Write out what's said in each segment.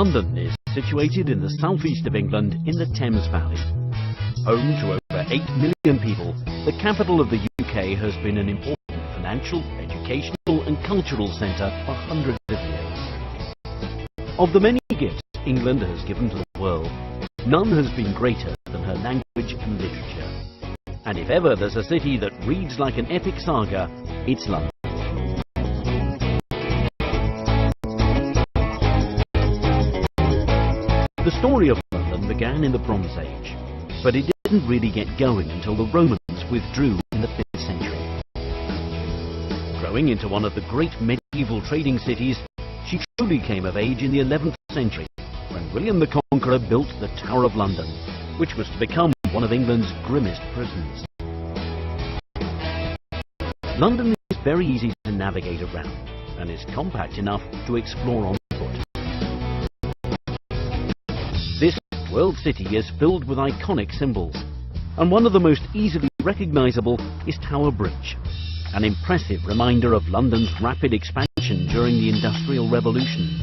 London is situated in the southeast of England in the Thames Valley. Home to over 8 million people, the capital of the UK has been an important financial, educational and cultural centre for hundreds of years. Of the many gifts England has given to the world, none has been greater than her language and literature. And if ever there's a city that reads like an epic saga, it's London. The story of London began in the Bronze Age, but it didn't really get going until the Romans withdrew in the 5th century. Growing into one of the great medieval trading cities, she truly came of age in the 11th century, when William the Conqueror built the Tower of London, which was to become one of England's grimmest prisons. London is very easy to navigate around, and is compact enough to explore on foot. This world city is filled with iconic symbols, and one of the most easily recognisable is Tower Bridge, an impressive reminder of London's rapid expansion during the Industrial Revolution.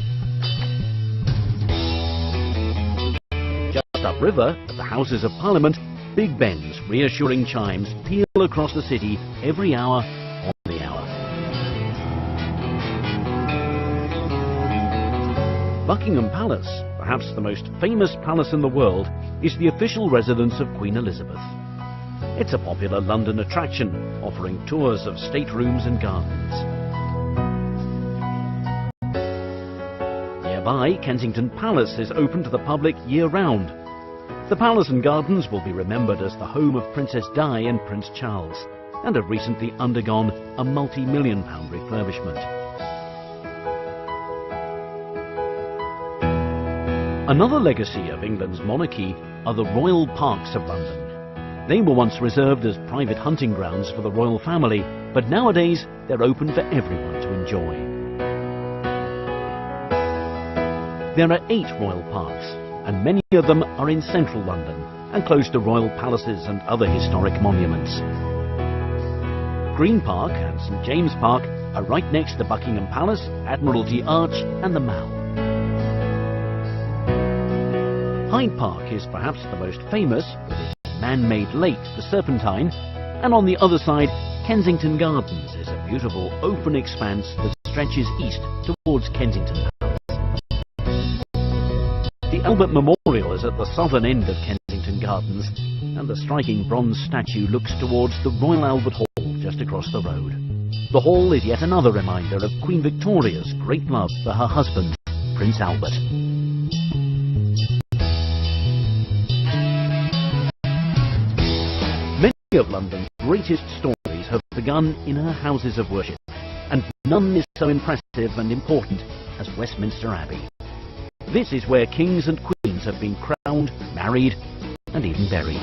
Just upriver, at the Houses of Parliament, Big Ben's reassuring chimes peal across the city every hour on the hour. Buckingham Palace, perhaps the most famous palace in the world, is the official residence of Queen Elizabeth. It's a popular London attraction, offering tours of staterooms and gardens. Nearby, Kensington Palace is open to the public year-round. The palace and gardens will be remembered as the home of Princess Di and Prince Charles, and have recently undergone a multi-million-pound refurbishment. Another legacy of England's monarchy are the royal parks of London. They were once reserved as private hunting grounds for the royal family, but nowadays they're open for everyone to enjoy. There are 8 royal parks, and many of them are in central London and close to royal palaces and other historic monuments. Green Park and St James Park are right next to Buckingham Palace, Admiralty Arch and the Mall. Hyde Park is perhaps the most famous, with its man-made lake, the Serpentine, and on the other side, Kensington Gardens is a beautiful open expanse that stretches east towards Kensington Palace. The Albert Memorial is at the southern end of Kensington Gardens, and the striking bronze statue looks towards the Royal Albert Hall just across the road. The hall is yet another reminder of Queen Victoria's great love for her husband, Prince Albert. Many of London's greatest stories have begun in her houses of worship, and none is so impressive and important as Westminster Abbey. This is where kings and queens have been crowned, married, and even buried.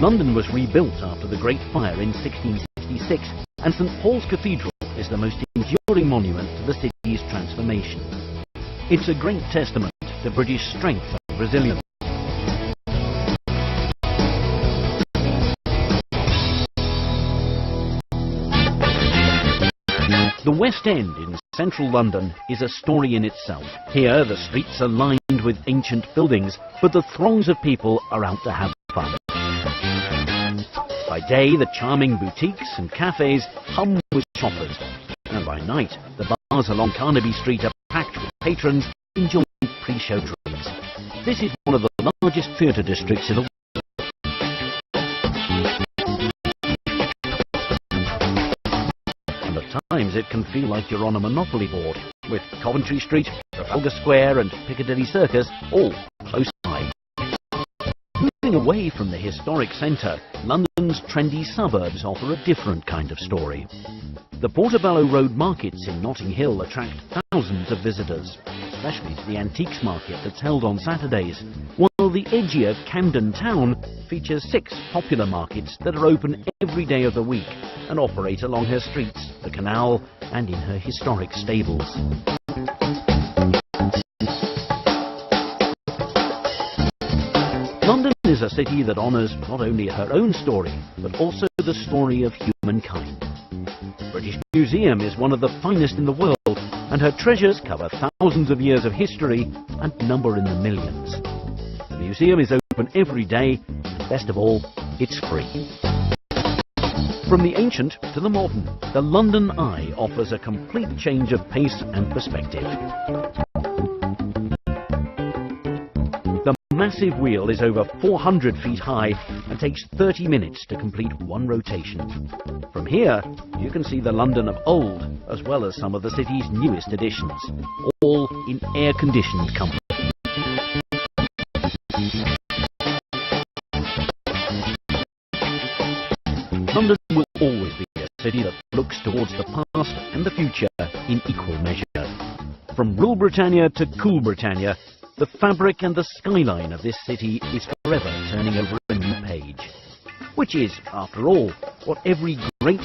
London was rebuilt after the Great Fire in 1666, and St Paul's Cathedral is the most enduring monument to the city's transformation. It's a great testament to British strength and resilience. The West End in central London is a story in itself. Here the streets are lined with ancient buildings, but the throngs of people are out to have fun. By day the charming boutiques and cafes hum with shoppers, and by night the bars along Carnaby Street are packed with patrons enjoying pre-show drinks. This is one of the largest theatre districts in the world. Times it can feel like you're on a Monopoly board, with Coventry Street, Trafalgar Square and Piccadilly Circus all close by. Moving away from the historic centre, London's trendy suburbs offer a different kind of story. The Portobello Road markets in Notting Hill attract thousands of visitors, especially to the antiques market that's held on Saturdays, while the edgier Camden Town features 6 popular markets that are open every day of the week and operate along her streets, the canal and in her historic stables. London is a city that honours not only her own story, but also the story of humankind. The British Museum is one of the finest in the world and and her treasures cover thousands of years of history and number in the millions. The museum is open every day, and best of all, it's free. From the ancient to the modern, the London Eye offers a complete change of pace and perspective. The massive wheel is over 400 feet high and takes 30 minutes to complete one rotation. From here, you can see the London of old, as well as some of the city's newest additions, all in air-conditioned comfort. London will always be a city that looks towards the past and the future in equal measure. From Rule Britannia to Cool Britannia, the fabric and the skyline of this city is forever turning over a new page. Which is, after all, what every great